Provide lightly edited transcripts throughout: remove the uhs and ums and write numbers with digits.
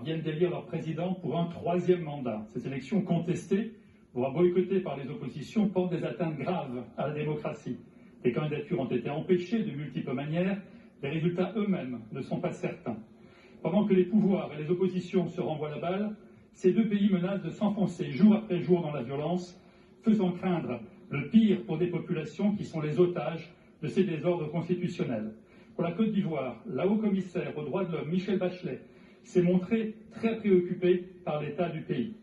Viennent d'élire leur président pour un troisième mandat. Cette élection contestée, voire boycottée par les oppositions, porte des atteintes graves à la démocratie. Des candidatures ont été empêchées de multiples manières, les résultats eux-mêmes ne sont pas certains. Pendant que les pouvoirs et les oppositions se renvoient la balle, ces deux pays menacent de s'enfoncer jour après jour dans la violence, faisant craindre le pire pour des populations qui sont les otages de ces désordres constitutionnels. Pour la Côte d'Ivoire, la haut-commissaire aux droits de l'homme, Michelle Bachelet, s'est montrée très préoccupée par l'état du pays.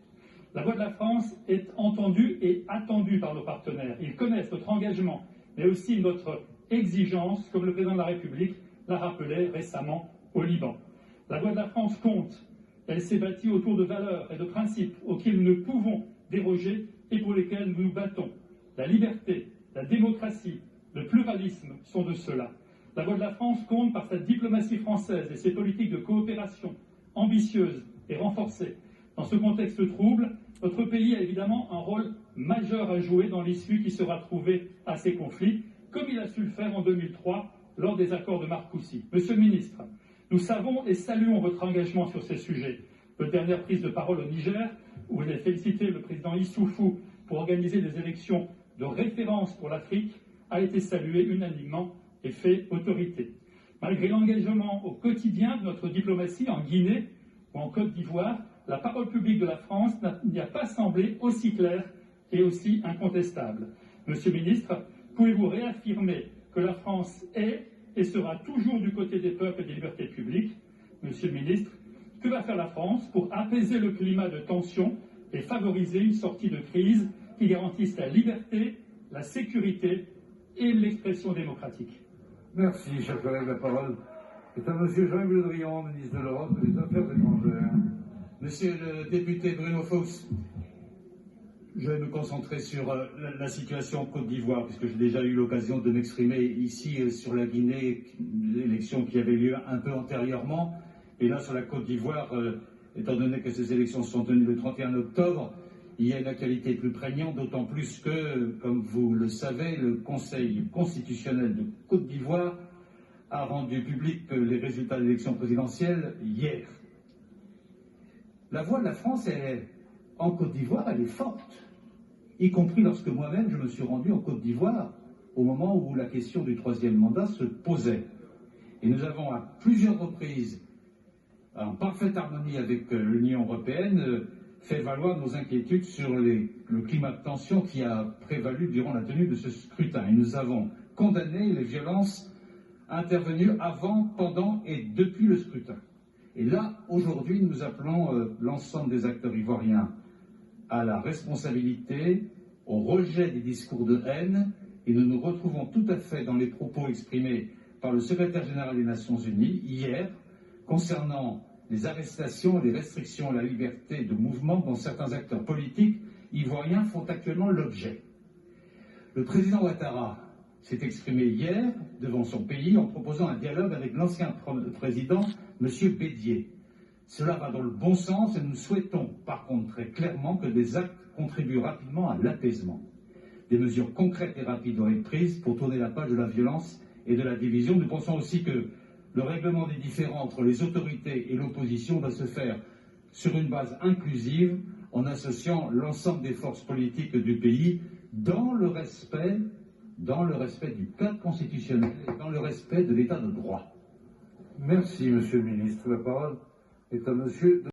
La voix de la France est entendue et attendue par nos partenaires. Ils connaissent notre engagement, mais aussi notre exigence, comme le président de la République l'a rappelé récemment au Liban. La voix de la France compte. Elle s'est bâtie autour de valeurs et de principes auxquels nous ne pouvons déroger et pour lesquels nous nous battons. La liberté, la démocratie, le pluralisme sont de ceux-là. La voix de la France compte par sa diplomatie française et ses politiques de coopération ambitieuses et renforcées. Dans ce contexte trouble, notre pays a évidemment un rôle majeur à jouer dans l'issue qui sera trouvée à ces conflits, comme il a su le faire en 2003 lors des accords de Marcoussis. Monsieur le ministre, nous savons et saluons votre engagement sur ces sujets. Votre dernière prise de parole au Niger, où vous avez félicité le président Issoufou pour organiser des élections de référence pour l'Afrique, a été saluée unanimement et fait autorité. Malgré l'engagement au quotidien de notre diplomatie en Guinée ou en Côte d'Ivoire, la parole publique de la France n'y a pas semblé aussi claire et aussi incontestable. Monsieur le ministre, pouvez-vous réaffirmer que la France est et sera toujours du côté des peuples et des libertés publiques? Monsieur le ministre, que va faire la France pour apaiser le climat de tension et favoriser une sortie de crise qui garantisse la liberté, la sécurité et l'expression démocratique? Merci, cher collègue. La parole est à Monsieur Jean-Yves Le Drian, ministre de l'Europe et des Affaires étrangères. Monsieur le député Bruno Fuchs, je vais me concentrer sur la situation en Côte d'Ivoire, puisque j'ai déjà eu l'occasion de m'exprimer ici sur la Guinée, l'élection qui avait lieu un peu antérieurement. Et là, sur la Côte d'Ivoire, étant donné que ces élections sont tenues le 31 octobre, il y a une actualité plus prégnante, d'autant plus que, comme vous le savez, le Conseil constitutionnel de Côte d'Ivoire a rendu public les résultats de l'élection présidentielle hier. La voix de la France en Côte d'Ivoire, elle est forte, y compris lorsque moi-même je me suis rendu en Côte d'Ivoire au moment où la question du troisième mandat se posait. Et nous avons à plusieurs reprises, en parfaite harmonie avec l'Union européenne, fait valoir nos inquiétudes sur le climat de tension qui a prévalu durant la tenue de ce scrutin. Et nous avons condamné les violences intervenues avant, pendant et depuis le scrutin. Et là, aujourd'hui, nous appelons l'ensemble des acteurs ivoiriens à la responsabilité, au rejet des discours de haine, et nous nous retrouvons tout à fait dans les propos exprimés par le secrétaire général des Nations Unies hier concernant les arrestations et les restrictions à la liberté de mouvement dont certains acteurs politiques ivoiriens font actuellement l'objet. Le président Ouattara s'est exprimé hier devant son pays en proposant un dialogue avec l'ancien président, M. Bédié. Cela va dans le bon sens et nous souhaitons par contre très clairement que des actes contribuent rapidement à l'apaisement. Des mesures concrètes et rapides doivent être prises pour tourner la page de la violence et de la division. Nous pensons aussi que le règlement des différends entre les autorités et l'opposition doit se faire sur une base inclusive en associant l'ensemble des forces politiques du pays dans le respect du cadre constitutionnel et dans le respect de l'état de droit. Merci, Monsieur le ministre. La parole est à Monsieur